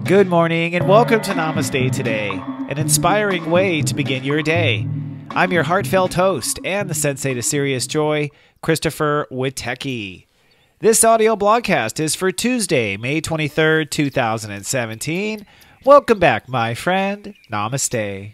Good morning and welcome to Namaste today, an inspiring way to begin your day. I'm your heartfelt host and the Sensei to Serious Joy, Christopher Witecki. This audio blogcast is for Tuesday, May 23rd, 2017. Welcome back, my friend. Namaste.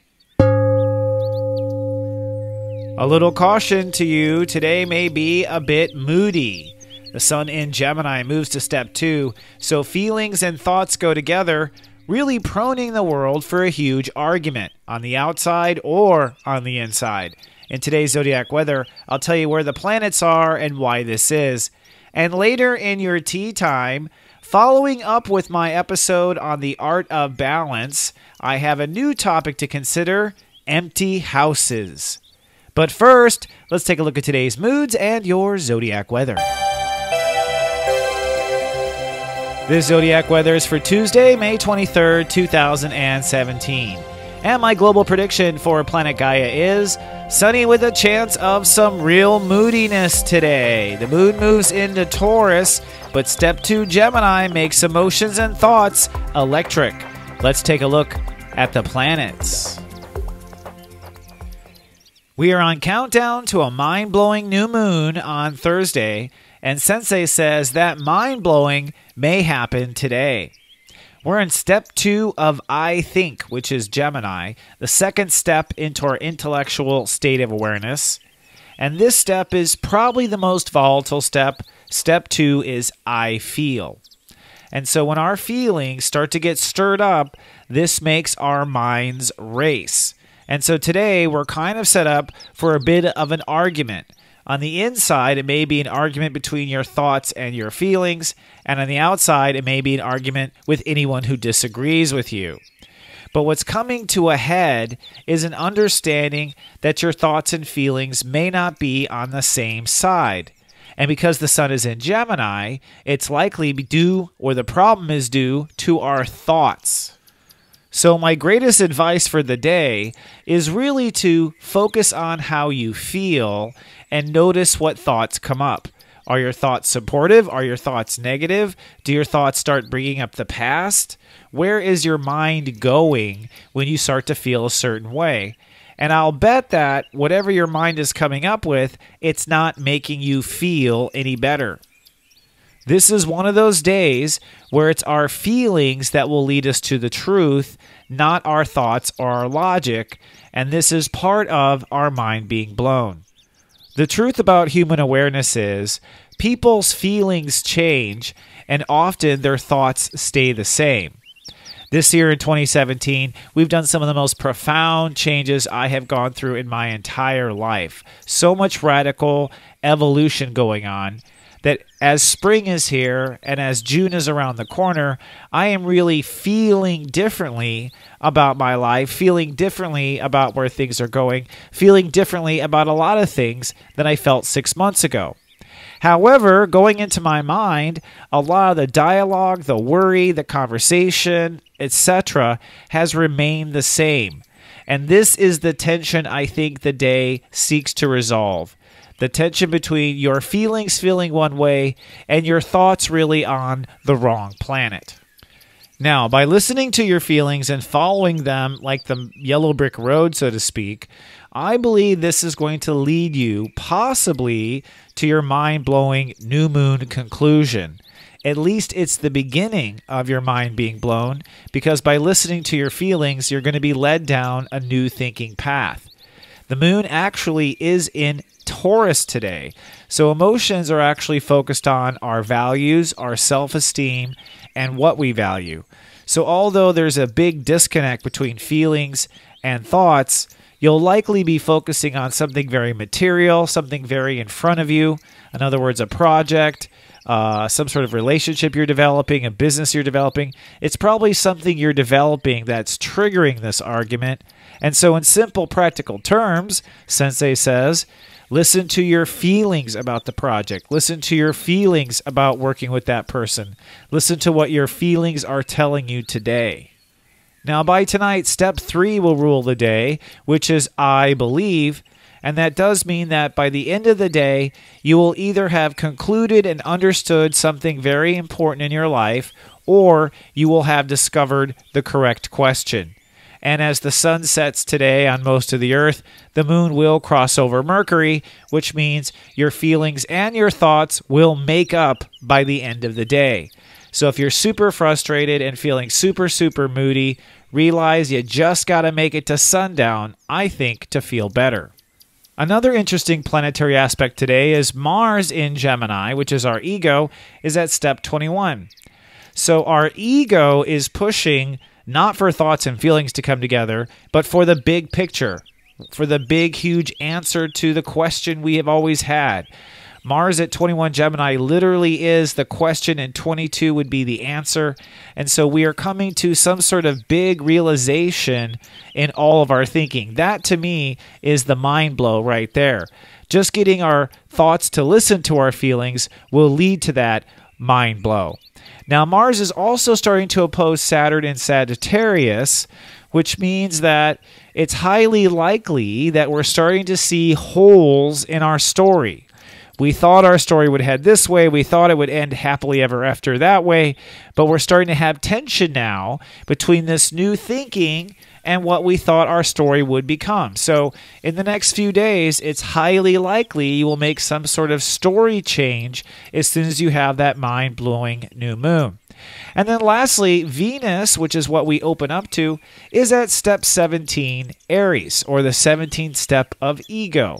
A little caution to you, today may be a bit moody. The sun in Gemini moves to step 2, so feelings and thoughts go together, really proning the world for a huge argument on the outside or on the inside. In today's Zodiac weather, I'll tell you where the planets are and why this is. And later in your tea time, following up with my episode on the art of balance, I have a new topic to consider: empty houses. But first, let's take a look at today's moods and your Zodiac weather. This Zodiac weather is for Tuesday, May 23rd, 2017. And my global prediction for planet Gaia is sunny with a chance of some real moodiness today. The moon moves into Taurus, but step 2 Gemini makes emotions and thoughts electric. Let's take a look at the planets. We are on countdown to a mind-blowing new moon on Thursday, and Sensei says that mind-blowing may happen today. We're in step 2 of I Think, which is Gemini, the second step into our intellectual state of awareness. And this step is probably the most volatile step. Step 2 is I Feel. And so when our feelings start to get stirred up, this makes our minds race. And so today we're kind of set up for a bit of an argument. On the inside, it may be an argument between your thoughts and your feelings, and on the outside, it may be an argument with anyone who disagrees with you. But what's coming to a head is an understanding that your thoughts and feelings may not be on the same side. And because the sun is in Gemini, it's likely due, or the problem is due, to our thoughts. So my greatest advice for the day is really to focus on how you feel and notice what thoughts come up. Are your thoughts supportive? Are your thoughts negative? Do your thoughts start bringing up the past? Where is your mind going when you start to feel a certain way? And I'll bet that whatever your mind is coming up with, it's not making you feel any better. This is one of those days where it's our feelings that will lead us to the truth, not our thoughts or our logic, and this is part of our mind being blown. The truth about human awareness is people's feelings change, and often their thoughts stay the same. This year in 2017, we've done some of the most profound changes I have gone through in my entire life. So much radical evolution going on that as spring is here and as June is around the corner, I am really feeling differently about my life, feeling differently about where things are going, feeling differently about a lot of things than I felt 6 months ago. However, going into my mind, a lot of the dialogue, the worry, the conversation, etc. has remained the same. And this is the tension I think the day seeks to resolve. The tension between your feelings feeling one way and your thoughts really on the wrong planet. Now, by listening to your feelings and following them like the yellow brick road, so to speak, I believe this is going to lead you possibly to your mind-blowing new moon conclusion. At least it's the beginning of your mind being blown, because by listening to your feelings, you're going to be led down a new thinking path. The moon actually is in Taurus today, so emotions are actually focused on our values, our self-esteem, and what we value. So although there's a big disconnect between feelings and thoughts, you'll likely be focusing on something very material, something very in front of you. In other words, a project, some sort of relationship you're developing, a business you're developing. It's probably something you're developing that's triggering this argument. And so in simple, practical terms, Sensei says, listen to your feelings about the project. Listen to your feelings about working with that person. Listen to what your feelings are telling you today. Now, by tonight, step 3 will rule the day, which is I believe. And that does mean that by the end of the day, you will either have concluded and understood something very important in your life, or you will have discovered the correct question. And as the sun sets today on most of the earth, the moon will cross over Mercury, which means your feelings and your thoughts will make up by the end of the day. So if you're super frustrated and feeling super moody, realize you just got to make it to sundown, I think, to feel better. Another interesting planetary aspect today is Mars in Gemini, which is our ego, is at step 21. So our ego is pushing not for thoughts and feelings to come together, but for the big picture, for the big, huge answer to the question we have always had. Mars at 21 Gemini literally is the question, and 22 would be the answer. And so we are coming to some sort of big realization in all of our thinking. That, to me, is the mind blow right there. Just getting our thoughts to listen to our feelings will lead to that mind blow. Now, Mars is also starting to oppose Saturn in Sagittarius, which means that it's highly likely that we're starting to see holes in our story. We thought our story would head this way. We thought it would end happily ever after that way. But we're starting to have tension now between this new thinking and what we thought our story would become. So in the next few days, it's highly likely you will make some sort of story change as soon as you have that mind-blowing new moon. And then lastly, Venus, which is what we open up to, is at step 17, Aries, or the 17th step of ego.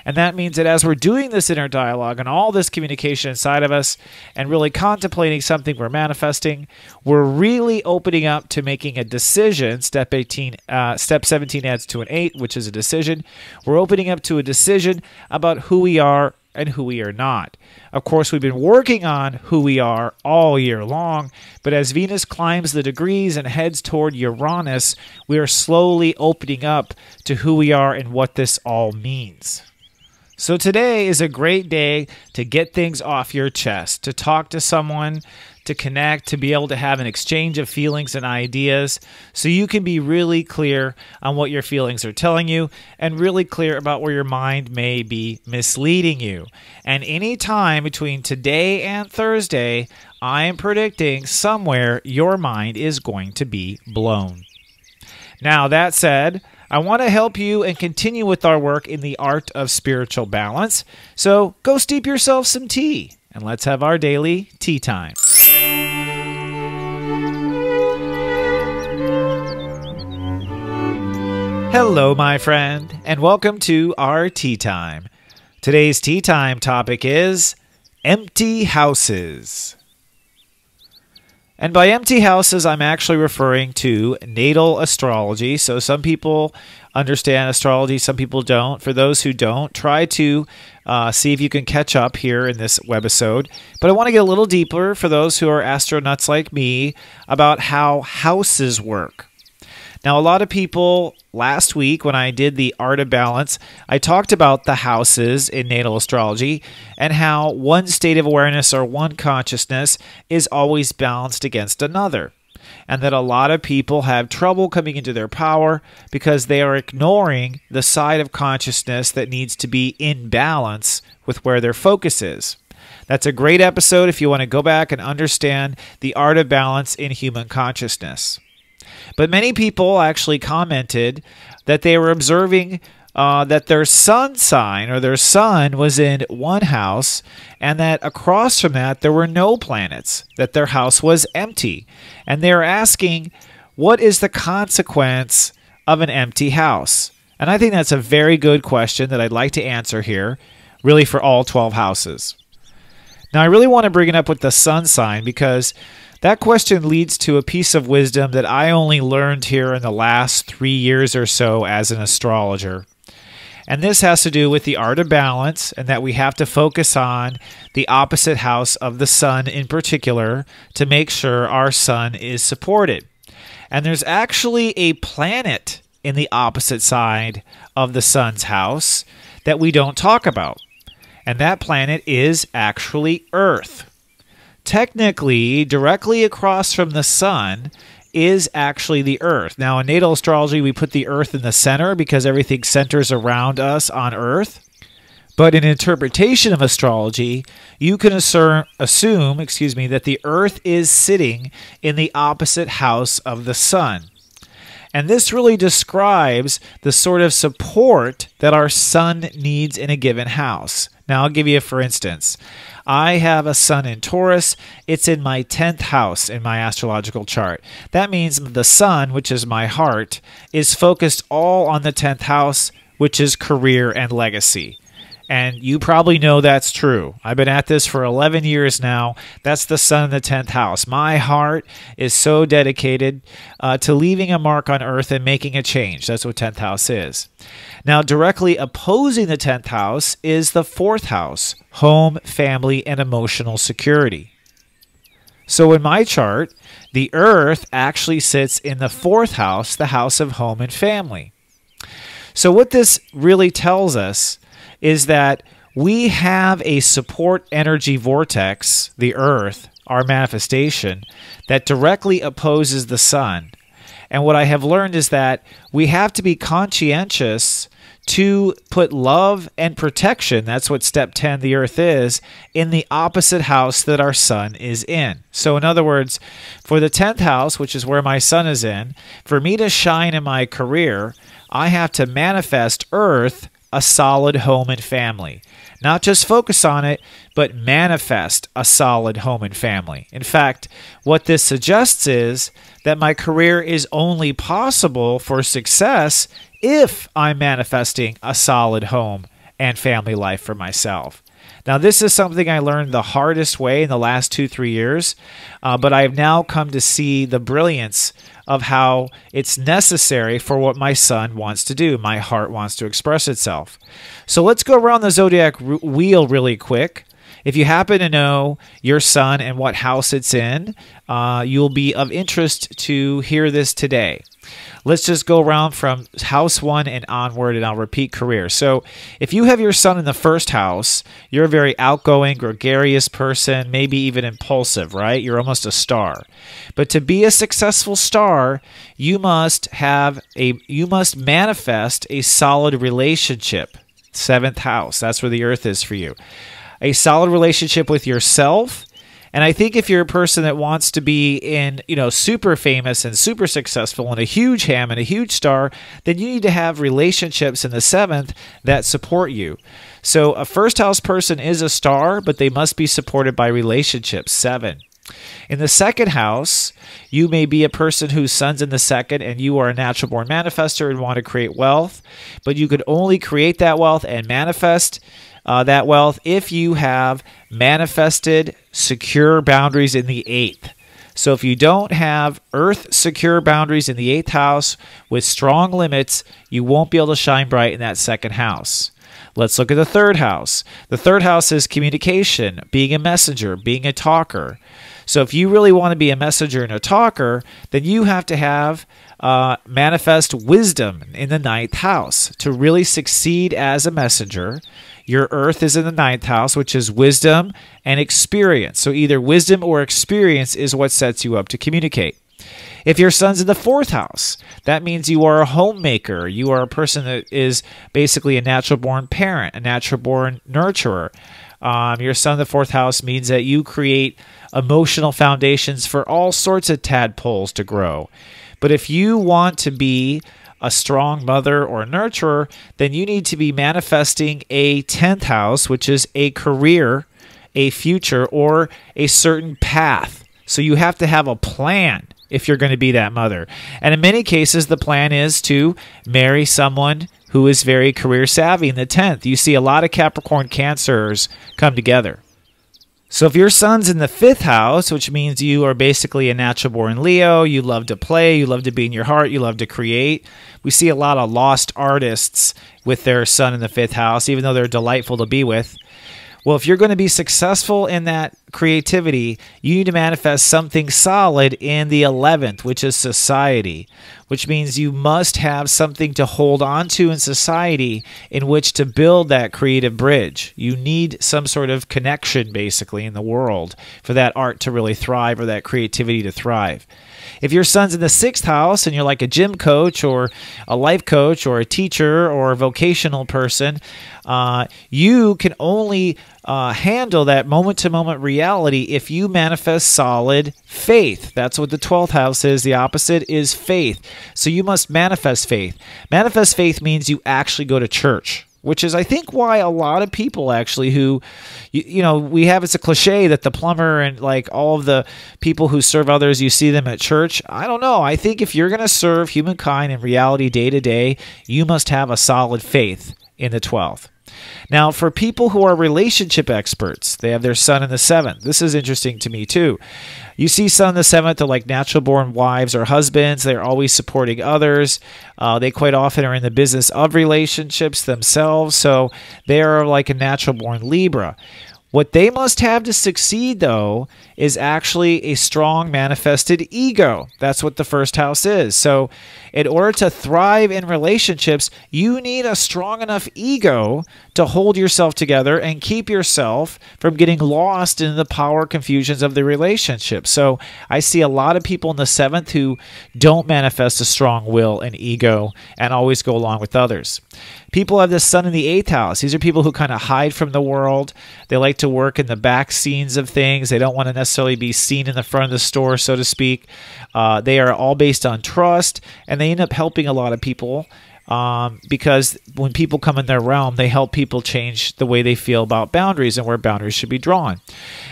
And that means that as we're doing this inner dialogue and all this communication inside of us and really contemplating something we're manifesting, we're really opening up to making a decision. Step 17 adds to an 8, which is a decision. We're opening up to a decision about who we are and who we are not. Of course, we've been working on who we are all year long, but as Venus climbs the degrees and heads toward Uranus, we are slowly opening up to who we are and what this all means. So today is a great day to get things off your chest, to talk to someone, to connect, to be able to have an exchange of feelings and ideas so you can be really clear on what your feelings are telling you and really clear about where your mind may be misleading you. And any time between today and Thursday, I am predicting somewhere your mind is going to be blown. Now, that said, I want to help you and continue with our work in the art of spiritual balance. So go steep yourself some tea and let's have our daily tea time. Hello, my friend, and welcome to our tea time. Today's tea time topic is empty houses. And by empty houses, I'm actually referring to natal astrology. So some people understand astrology, some people don't. For those who don't, try to see if you can catch up here in this webisode. But I want to get a little deeper for those who are astronauts like me about how houses work. Now, a lot of people, last week when I did the Art of Balance, I talked about the houses in natal astrology and how one state of awareness or one consciousness is always balanced against another. And that a lot of people have trouble coming into their power because they are ignoring the side of consciousness that needs to be in balance with where their focus is. That's a great episode if you want to go back and understand the art of balance in human consciousness. But many people actually commented that they were observing that their sun sign or their sun was in one house and that across from that there were no planets, that their house was empty. And they were asking, what is the consequence of an empty house? And I think that's a very good question that I'd like to answer here, really for all 12 houses. Now, I really want to bring it up with the sun sign because that question leads to a piece of wisdom that I only learned here in the last 3 years or so as an astrologer. And this has to do with the art of balance and that we have to focus on the opposite house of the sun in particular to make sure our sun is supported. And there's actually a planet in the opposite side of the sun's house that we don't talk about. And that planet is actually Earth. Technically, directly across from the sun is actually the Earth. Now, in natal astrology, we put the Earth in the center because everything centers around us on Earth. But in interpretation of astrology, you can assume that the Earth is sitting in the opposite house of the Sun. And this really describes the sort of support that our Sun needs in a given house. Now, I'll give you for instance. I have a Sun in Taurus. It's in my 10th house in my astrological chart. That means the Sun, which is my heart, is focused all on the 10th house, which is career and legacy. And you probably know that's true. I've been at this for 11 years now. That's the Sun in the 10th house. My heart is so dedicated to leaving a mark on earth and making a change. That's what 10th house is. Now, directly opposing the 10th house is the 4th house, home, family, and emotional security. So in my chart, the Earth actually sits in the 4th house, the house of home and family. So what this really tells us is that we have a support energy vortex, the Earth, our manifestation, that directly opposes the Sun. And what I have learned is that we have to be conscientious to put love and protection, that's what step 10, the Earth is, in the opposite house that our Sun is in. So in other words, for the 10th house, which is where my Sun is in, for me to shine in my career, I have to manifest Earth, a solid home and family. Not just focus on it, but manifest a solid home and family. In fact, what this suggests is that my career is only possible for success if I'm manifesting a solid home and family life for myself. Now, this is something I learned the hardest way in the last 2-3 years, but I have now come to see the brilliance of how it's necessary for what my Sun wants to do. My heart wants to express itself. So let's go around the zodiac wheel really quick. If you happen to know your Sun and what house it's in, you'll be of interest to hear this today. Let's just go around from house 1 and onward, and I'll repeat career. So if you have your Sun in the 1st house, you're a very outgoing, gregarious person, maybe even impulsive, right? You're almost a star. But to be a successful star, you must manifest a solid relationship. 7th house, that's where the Earth is for you. A solid relationship with yourself. And I think if you're a person that wants to be super famous and super successful and a huge ham and a huge star, then you need to have relationships in the 7th that support you. So a 1st house person is a star, but they must be supported by relationships, 7. In the 2nd house, you may be a person whose Sun's in the 2nd and you are a natural born manifester and want to create wealth, but you could only create that wealth and manifest that wealth if you have manifested secure boundaries in the 8th. So if you don't have Earth secure boundaries in the 8th house with strong limits, you won't be able to shine bright in that 2nd house. Let's look at the 3rd house. The 3rd house is communication, being a messenger, being a talker. So if you really want to be a messenger and a talker, then you have to have manifest wisdom in the 9th house. To really succeed as a messenger, your Earth is in the 9th house, which is wisdom and experience. So either wisdom or experience is what sets you up to communicate. If your Sun's in the 4th house, that means you are a homemaker. You are a person that is basically a natural-born parent, a natural-born nurturer. Your Sun in the 4th house means that you create emotional foundations for all sorts of tadpoles to grow. But if you want to be a strong mother or nurturer, then you need to be manifesting a 10th house, which is a career, a future, or a certain path. So you have to have a plan if you're going to be that mother. And in many cases, the plan is to marry someone who is very career savvy in the 10th. You see a lot of Capricorn Cancers come together. So if your Sun's in the 5th house, which means you are basically a natural-born Leo, you love to play, you love to be in your heart, you love to create. We see a lot of lost artists with their Sun in the 5th house, even though they're delightful to be with. Well, if you're going to be successful in that creativity, you need to manifest something solid in the 11th, which is society, which means you must have something to hold on to in society in which to build that creative bridge. You need some sort of connection, basically, in the world for that art to really thrive or that creativity to thrive. If your son's in the 6th house and you're like a gym coach or a life coach or a teacher or a vocational person, you can only handle that moment-to-moment reality if you manifest solid faith. That's what the 12th house is. The opposite is faith. So you must manifest faith. Manifest faith means you actually go to church, which is, I think, why a lot of people actually who, we have, it's a cliche that the plumber and like all of the people who serve others, you see them at church. I don't know. I think if you're going to serve humankind in reality day to day, you must have a solid faith in the 12th. Now, for people who are relationship experts, they have their sun in the 7th. This is interesting to me, too. You see sun in the 7th are like natural-born wives or husbands. They're always supporting others. They quite often are in the business of relationships themselves, so they are like a natural-born Libra. What they must have to succeed, though, is actually a strong manifested ego. That's what the 1st house is. So in order to thrive in relationships, you need a strong enough ego to hold yourself together and keep yourself from getting lost in the power confusions of the relationship. So I see a lot of people in the 7th who don't manifest a strong will and ego and always go along with others. People have the sun in the 8th house. These are people who kind of hide from the world. They like to work in the back scenes of things. They don't want to necessarily be seen in the front of the store, so to speak. They are all based on trust, and they end up helping a lot of people because when people come in their realm, they help people change the way they feel about boundaries and where boundaries should be drawn.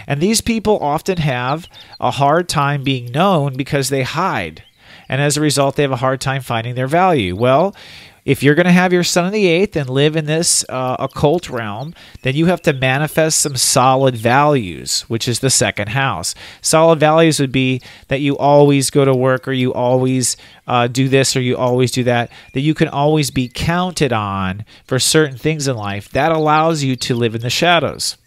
And these people often have a hard time being known because they hide. And as a result, they have a hard time finding their value. Well, if you're going to have your sun in the 8th and live in this occult realm, then you have to manifest some solid values, which is the 2nd house. Solid values would be that you always go to work, or you always do this, or you always do that, that you can always be counted on for certain things in life. That allows you to live in the shadows.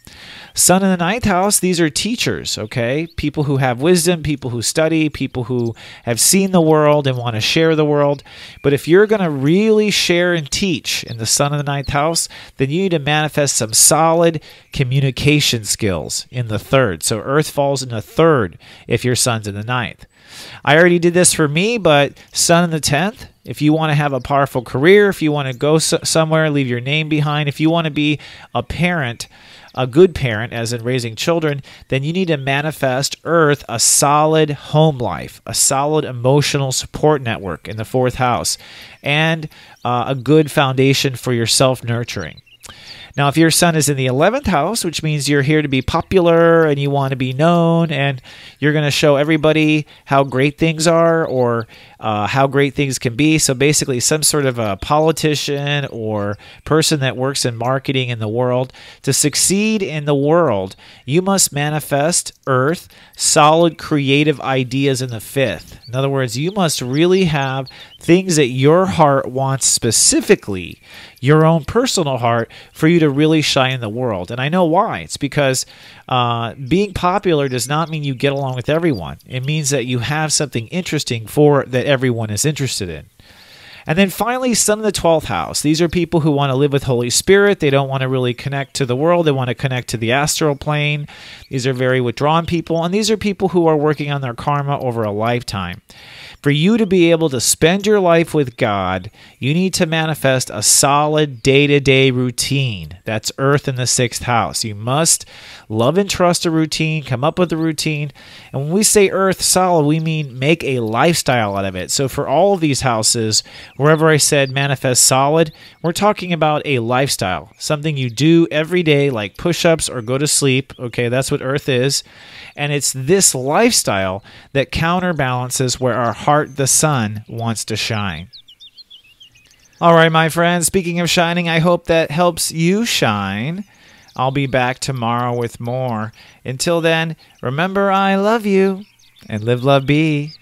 Sun in the 9th house, these are teachers, okay? People who have wisdom, people who study, people who have seen the world and want to share the world. But if you're going to really share and teach in the sun in the 9th house, then you need to manifest some solid communication skills in the 3rd. So Earth falls in the 3rd if your sun's in the 9th. I already did this for me, but sun in the 10th, if you want to have a powerful career, if you want to go somewhere, leave your name behind, if you want to be a parent, a good parent, as in raising children, then you need to manifest Earth a solid home life, a solid emotional support network in the 4th house, and a good foundation for your self-nurturing. Now, if your sun is in the 11th house, which means you're here to be popular and you want to be known and you're going to show everybody how great things are or how great things can be. So basically some sort of a politician or person that works in marketing in the world. To succeed in the world, you must manifest Earth, solid creative ideas in the 5th. In other words, you must really have things that your heart wants specifically, your own personal heart, for you to really shine in the world. And I know why. It's because being popular does not mean you get along with everyone. It means that you have something interesting that everyone is interested in. And then finally, sun in the 12th house. These are people who want to live with Holy Spirit. They don't want to really connect to the world. They want to connect to the astral plane. These are very withdrawn people. And these are people who are working on their karma over a lifetime. For you to be able to spend your life with God, you need to manifest a solid day-to-day routine. That's Earth in the 6th house. You must love and trust a routine, come up with a routine. And when we say Earth solid, we mean make a lifestyle out of it. So for all of these houses, wherever I said manifest solid, we're talking about a lifestyle, something you do every day like push-ups or go to sleep. Okay, that's what Earth is. And it's this lifestyle that counterbalances where our heart, the sun, wants to shine. All right, my friends, speaking of shining, I hope that helps you shine. I'll be back tomorrow with more. Until then, remember I love you, and live, love, be.